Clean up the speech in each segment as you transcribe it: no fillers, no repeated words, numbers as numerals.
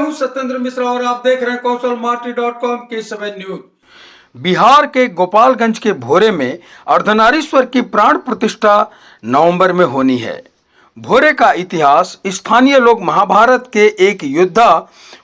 हूं सत्येंद्र मिश्रा और आप देख रहे हैं कौशलमार्टी.com की 7 न्यूज। बिहार के गोपालगंज के भोरे में अर्धनारीश्वर की प्राण प्रतिष्ठा नवंबर में होनी है। भोरे का इतिहास स्थानीय लोग महाभारत के एक योद्धा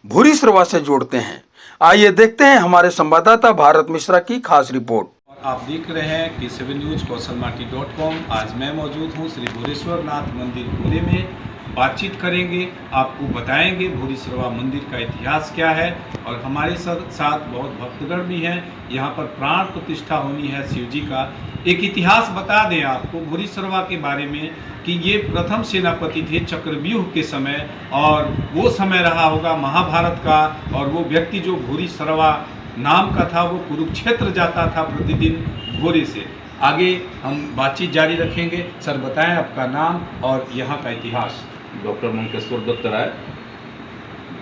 भूरिश्रवा से जोड़ते हैं। आइए देखते हैं हमारे संवाददाता भारत मिश्रा की खास रिपोर्ट। आप देख रहे हैं कि 7 न्यूज कौशलमार्टी.com। आज मैं मौजूद हूं श्री भूरिश्वर नाथ मंदिर भोरे में। बातचीत करेंगे, आपको बताएंगे भूरिश्रवा मंदिर का इतिहास क्या है और हमारे साथ बहुत भक्तगण भी हैं। यहाँ पर प्राण प्रतिष्ठा होनी है शिव जी का। एक इतिहास बता दें आपको भूरिश्रवा के बारे में कि ये प्रथम सेनापति थे चक्रव्यूह के समय, और वो समय रहा होगा महाभारत का। और वो व्यक्ति जो भूरिश्रवा नाम का था वो कुरुक्षेत्र जाता था प्रतिदिन भोरे से। आगे हम बातचीत जारी रखेंगे। सर बताएं आपका नाम और यहाँ का इतिहास। डॉक्टर मंकेश्वर दत्त राय,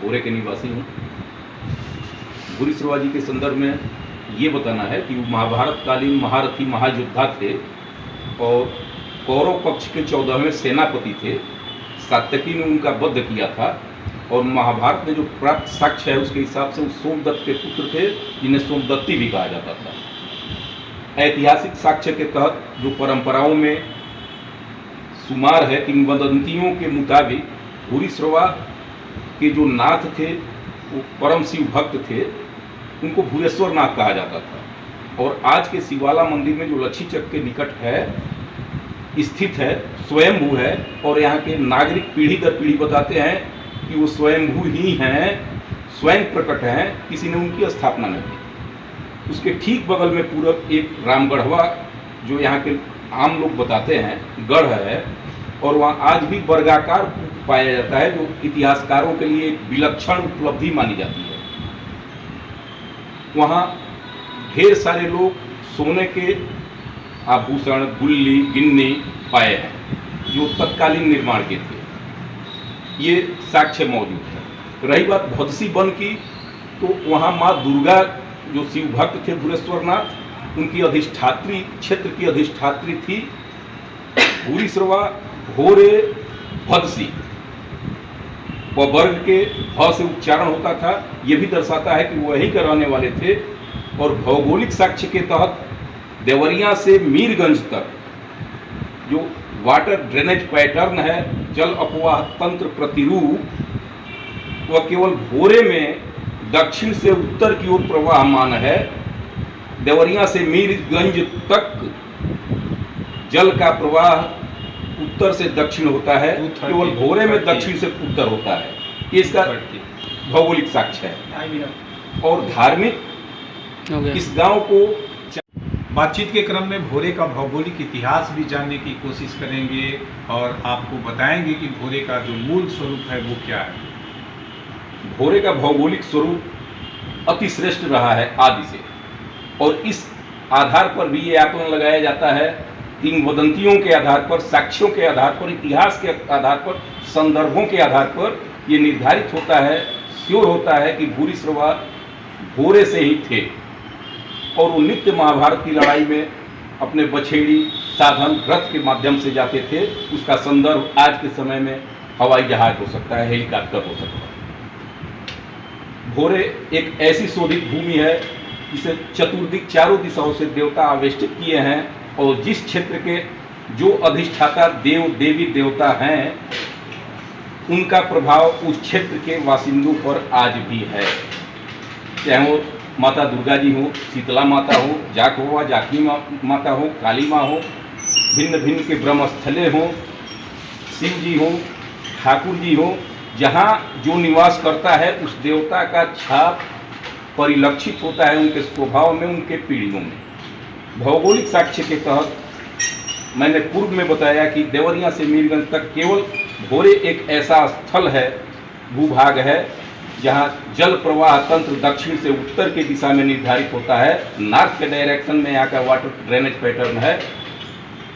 भोरे के निवासी हूँ। भूरिश्रवा जी के संदर्भ में ये बताना है कि वो महाभारत कालीन महारथी महायोद्धा थे और कौरव पक्ष के 14वें सेनापति थे। सात्यकी ने उनका वध किया था और महाभारत में जो प्राप्त साक्ष्य है उसके हिसाब से वो सोमदत्त के पुत्र थे, जिन्हें सोमदत्ती भी कहा जाता था। ऐतिहासिक साक्ष्य के तहत जो परंपराओं में शुमार है, किंवदंतियों के मुताबिक भूरिश्रवा के जो नाथ थे वो परम शिव भक्त थे, उनको भूरेश्वर नाथ कहा जाता था। और आज के शिवाला मंदिर में जो लच्छी चक के निकट है स्थित है, स्वयंभू है। और यहाँ के नागरिक पीढ़ी दर पीढ़ी बताते हैं कि वो स्वयंभू ही हैं, स्वयं प्रकट हैं, किसी ने उनकी स्थापना नहीं की। उसके ठीक बगल में पूरब एक रामगढ़वा जो यहाँ के आम लोग बताते हैं गढ़ है, और वहाँ आज भी वर्गाकार पाया जाता है, जो इतिहासकारों के लिए एक विलक्षण उपलब्धि मानी जाती है। वहाँ ढेर सारे लोग सोने के आभूषण, गुल्ली, गिन्नी पाए हैं जो तत्कालीन निर्माण के थे। ये साक्ष्य मौजूद है। रही बात भदसी वन की, तो वहाँ माँ दुर्गा जो शिव भक्त थे भूरेश्वर नाथ, उनकी अधिष्ठात्री, क्षेत्र की अधिष्ठात्री थी भूरिश्रवा भोरे भदसी। वह वर्ग के भ से उच्चारण होता था। यह भी दर्शाता है कि वहीं के रहने वाले थे। और भौगोलिक साक्ष्य के तहत देवरिया से मीरगंज तक जो वाटर ड्रेनेज पैटर्न है, जल अपवाह तंत्र प्रतिरूप, वह केवल भोरे में दक्षिण से उत्तर की ओर प्रवाहमान है। देवरिया से मीरगंज तक जल का प्रवाह उत्तर से दक्षिण होता है, केवल भोरे में दक्षिण से उत्तर होता है। ये इसका भौगोलिक साक्ष्य है। और धार्मिक इस गांव को बातचीत के क्रम में भोरे का भौगोलिक इतिहास भी जानने की कोशिश करेंगे और आपको बताएंगे कि भोरे का जो मूल स्वरूप है वो क्या है। भोरे का भौगोलिक स्वरूप अति श्रेष्ठ रहा है आदि से, और इस आधार पर भी ये आकलन लगाया जाता है, किंवदंतियों के आधार पर, साक्ष्यों के आधार पर, इतिहास के आधार पर, संदर्भों के आधार पर ये निर्धारित होता है, श्योर होता है कि भूरिश्रवा भोरे से ही थे। और वो नित्य महाभारत की लड़ाई में अपने बछेड़ी साधन रथ के माध्यम से जाते थे। उसका संदर्भ आज के समय में हवाई जहाज हो सकता है, हेलीकॉप्टर हो सकता है। भोरे एक ऐसी शोधित भूमि है जिसे चतुर्दिक चारों दिशाओं से देवता आवेष्टित किए हैं, और जिस क्षेत्र के जो अधिष्ठाता देव देवी देवता हैं उनका प्रभाव उस क्षेत्र के वासिंदों पर आज भी है। चाहे वो माता दुर्गा जी हो, शीतला माता हो, जाखवा जाखनी माता हो, काली माँ हो, भिन्न भिन्न के ब्रह्मस्थले हो, शिव जी हो, ठाकुर जी हो, जहाँ जो निवास करता है उस देवता का छाप परिलक्षित होता है उनके स्वभाव में, उनके पीढ़ियों में। भौगोलिक साक्ष्य के तहत मैंने पूर्व में बताया कि देवरिया से मीरगंज तक केवल भोरे एक ऐसा स्थल है, भूभाग है, जहाँ जल प्रवाह तंत्र दक्षिण से उत्तर की दिशा में निर्धारित होता है। नॉर्थ के डायरेक्शन में यहाँ का वाटर ड्रेनेज पैटर्न है,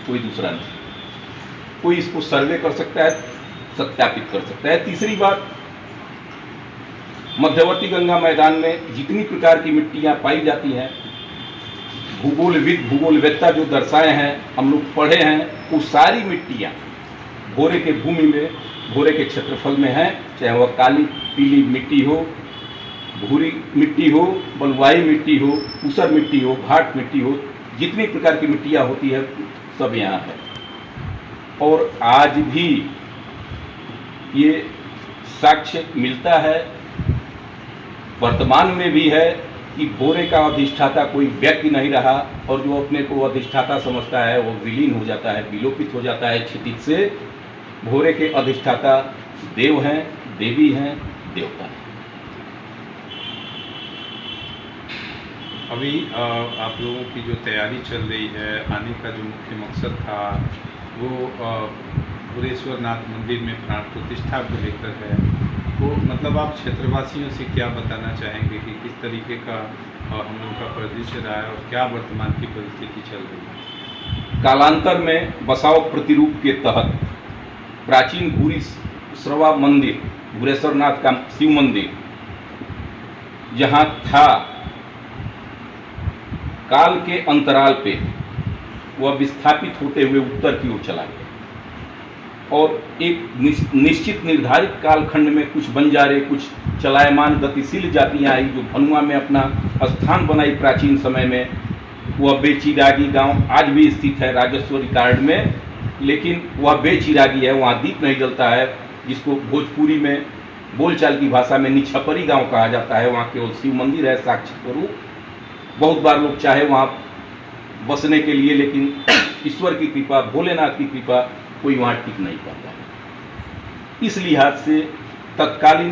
कोई दूसरा नहीं। कोई इसको सर्वे कर सकता है, सत्यापित कर सकता है। तीसरी बात, मध्यवर्ती गंगा मैदान में जितनी प्रकार की मिट्टियाँ पाई जाती हैं, भूगोलविद भूगोलवेत्ता जो दर्शाए हैं, हम लोग पढ़े हैं, वो सारी मिट्टियाँ भोरे के भूमि में, भोरे के क्षेत्रफल में है, चाहे वह काली पीली मिट्टी हो, भूरी मिट्टी हो, बलुआई मिट्टी हो, ऊसर मिट्टी हो, घाट मिट्टी हो, जितनी प्रकार की मिट्टियाँ होती है सब यहाँ है। और आज भी ये साक्ष्य मिलता है, वर्तमान में भी है कि भोरे का अधिष्ठाता कोई व्यक्ति नहीं रहा, और जो अपने को अधिष्ठाता समझता है वो विलीन हो जाता है, विलोपित हो जाता है क्षितिज से। भोरे के अधिष्ठाता देव हैं, देवी हैं, देवता हैं। अभी आप लोगों की जो तैयारी चल रही है, आने का जो मुख्य मकसद था वो भूरेश्वर नाथ मंदिर में प्राण प्रतिष्ठा को लेकर है, तो मतलब आप क्षेत्रवासियों से क्या बताना चाहेंगे कि किस तरीके का हम लोगों का परिदृश्य रहा है और क्या वर्तमान की परिस्थिति चल रही है? कालांतर में बसाव प्रतिरूप के तहत प्राचीन भूरेश्वर मंदिर, भूरेश्वर नाथ का शिव मंदिर जहाँ था, काल के अंतराल पे वह विस्थापित होते हुए उत्तर की ओर चला गया, और एक निश्चित निर्धारित कालखंड में कुछ बंजारे, कुछ चलायमान गतिशील जातियां आई जो भनुआ में अपना स्थान बनाई प्राचीन समय में। वह बेचिरागी गांव आज भी स्थित है राजस्व रिकॉर्ड में, लेकिन वह बेचिरागी है, वहाँ दीप नहीं जलता है, जिसको भोजपुरी में बोलचाल की भाषा में निछपरी गांव कहा जाता है। वहाँ केवल शिव मंदिर है साक्षी स्वरूप। बहुत बार लोग चाहे वहाँ बसने के लिए, लेकिन ईश्वर की कृपा, भोलेनाथ की कृपा, कोई वहाँ टिक नहीं पाता। इस लिहाज से तत्कालीन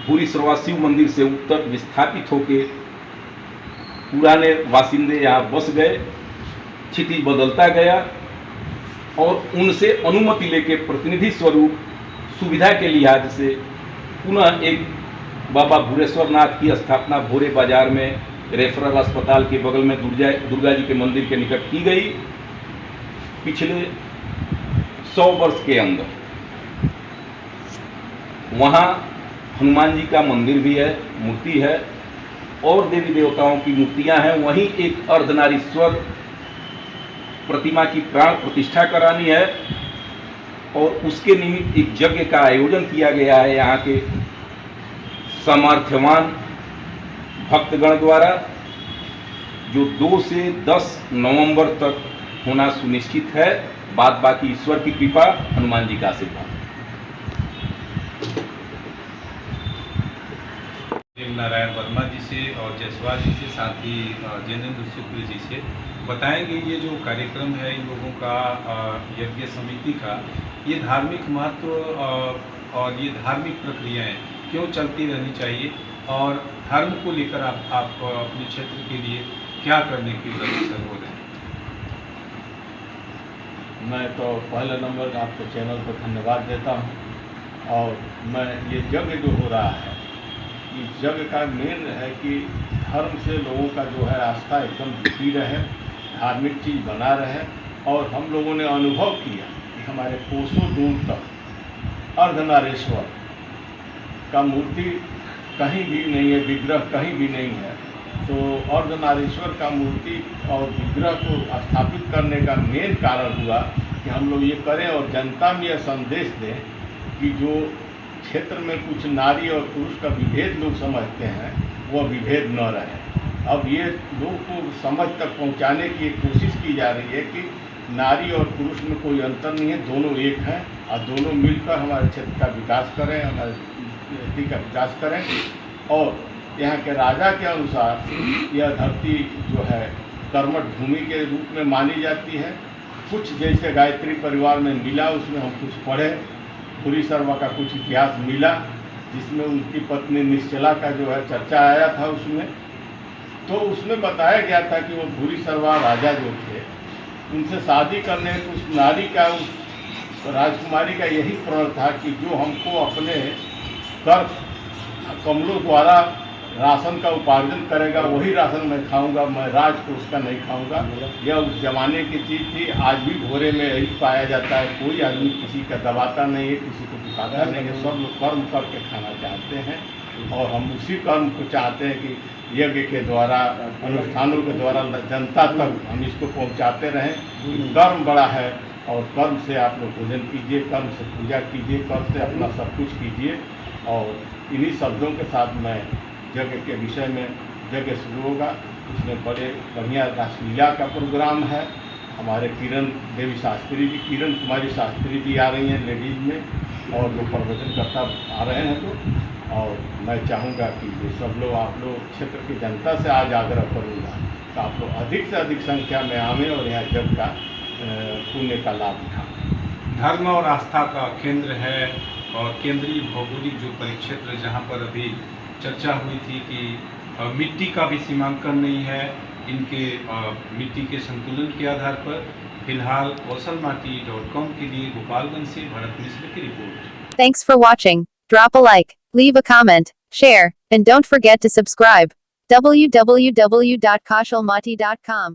भूरेश्वर शिव मंदिर से उत्तर विस्थापित होके पुराने बासिंदे यहाँ बस गए, क्षितिज बदलता गया, और उनसे अनुमति लेके प्रतिनिधि स्वरूप सुविधा के लिहाज से पुनः एक बाबा भूरेश्वर नाथ की स्थापना भोरे बाजार में रेफरल अस्पताल के बगल में दुर्गा जी के मंदिर के निकट की गई। पिछले 100 वर्ष के अंदर वहाँ हनुमान जी का मंदिर भी है, मूर्ति है, और देवी देवताओं की मूर्तियां हैं। वहीं एक अर्धनारीश्वर प्रतिमा की प्राण प्रतिष्ठा करानी है, और उसके निमित्त एक यज्ञ का आयोजन किया गया है यहाँ के सामर्थ्यवान भक्तगण द्वारा, जो 2 से 10 नवंबर तक होना सुनिश्चित है। बाद बाकी ईश्वर की कृपा, हनुमान जी का आशीर्वाद। नारायण वर्मा जी से और जयसवाल जी से, साथ ही जैनेन्द्र शुक्ल जी से बताएंगे ये जो कार्यक्रम है इन लोगों का यज्ञ समिति का, ये धार्मिक महत्व और ये धार्मिक प्रक्रियाएं क्यों चलती रहनी चाहिए, और धर्म को लेकर आप अपने क्षेत्र के लिए क्या करने की अग्रसर हो रहे हैं? मैं तो पहले नंबर आपके चैनल को धन्यवाद देता हूं, और मैं ये यज्ञ जो हो रहा है, इस यज्ञ का मेन है कि धर्म से लोगों का जो है आस्था एकदम जुटी रहे, धार्मिक चीज़ बना रहे। और हम लोगों ने अनुभव किया कि हमारे कोसों दूर तक अर्धनारीश्वर का मूर्ति कहीं भी नहीं है, विग्रह कहीं भी नहीं है। तो अर्धनारीश्वर का मूर्ति और विग्रह को स्थापित करने का मेन कारण हुआ कि हम लोग ये करें और जनता में यह संदेश दें कि जो क्षेत्र में कुछ नारी और पुरुष का विभेद लोग समझते हैं, वह विभेद न रहे। अब ये लोग को समझ तक पहुंचाने की कोशिश की जा रही है कि नारी और पुरुष में कोई अंतर नहीं है, दोनों एक हैं, और दोनों मिलकर हमारे क्षेत्र का विकास करें, हमारे धरती का विकास करें। और यहाँ के राजा के अनुसार यह धरती जो है कर्मठ भूमि के रूप में मानी जाती है। कुछ जैसे गायत्री परिवार में मिला, उसमें हम कुछ पढ़े, भूरेश्वर का कुछ इतिहास मिला, जिसमें उनकी पत्नी निश्चला का जो है चर्चा आया था उसमें। तो उसमें बताया गया था कि वो भूरेश्वर राजा जो थे, उनसे शादी करने उस नारी का, उस राजकुमारी का यही प्रण था कि जो हमको अपने कर कमलों द्वारा राशन का उपार्जन करेगा, वही राशन मैं खाऊंगा, मैं राज को उसका नहीं खाऊंगा। यह उस जमाने की चीज़ थी। आज भी भोरे में यही पाया जाता है, कोई आदमी किसी का दबाता नहीं है, किसी को दिखाता नहीं है। सब लोग कर्म करके खाना चाहते हैं, और हम उसी कर्म को चाहते हैं कि यज्ञ के द्वारा, अनुष्ठानों के द्वारा जनता तक हम इसको पहुंचाते रहें। कर्म बड़ा है, और कर्म से आप लोग भोजन कीजिए, कर्म से पूजा कीजिए, कर्म से अपना सब कुछ कीजिए। और इन्हीं शब्दों के साथ मैं यज्ञ के विषय में, यज्ञ शुरू होगा, उसमें बड़े बढ़िया रासलीला का प्रोग्राम है। हमारे किरण देवी शास्त्री जी, किरण कुमारी शास्त्री जी आ रही हैं लेडीज में, और जो प्रवचनकर्ता आ रहे हैं तो। और मैं चाहूँगा कि ये सब लोग, आप लोग क्षेत्र की जनता से आज आग्रह करूँगा कि आप लोग अधिक से अधिक संख्या में आवें और यहाँ जग का पुण्य का लाभ उठाएं। धर्म और आस्था का केंद्र है और केंद्रीय भौगोलिक जो परिक्षेत्र जहाँ पर अभी चर्चा हुई थी कि मिट्टी का भी सीमांकन नहीं है इनके मिट्टी के संतुलन के आधार पर। फिलहाल kausalmati.com के लिए गोपालगंज से भरत मिश्र की report. Thanks for watching. Drop a like, leave a comment, share, and don't forget to subscribe. www.kausalmati.com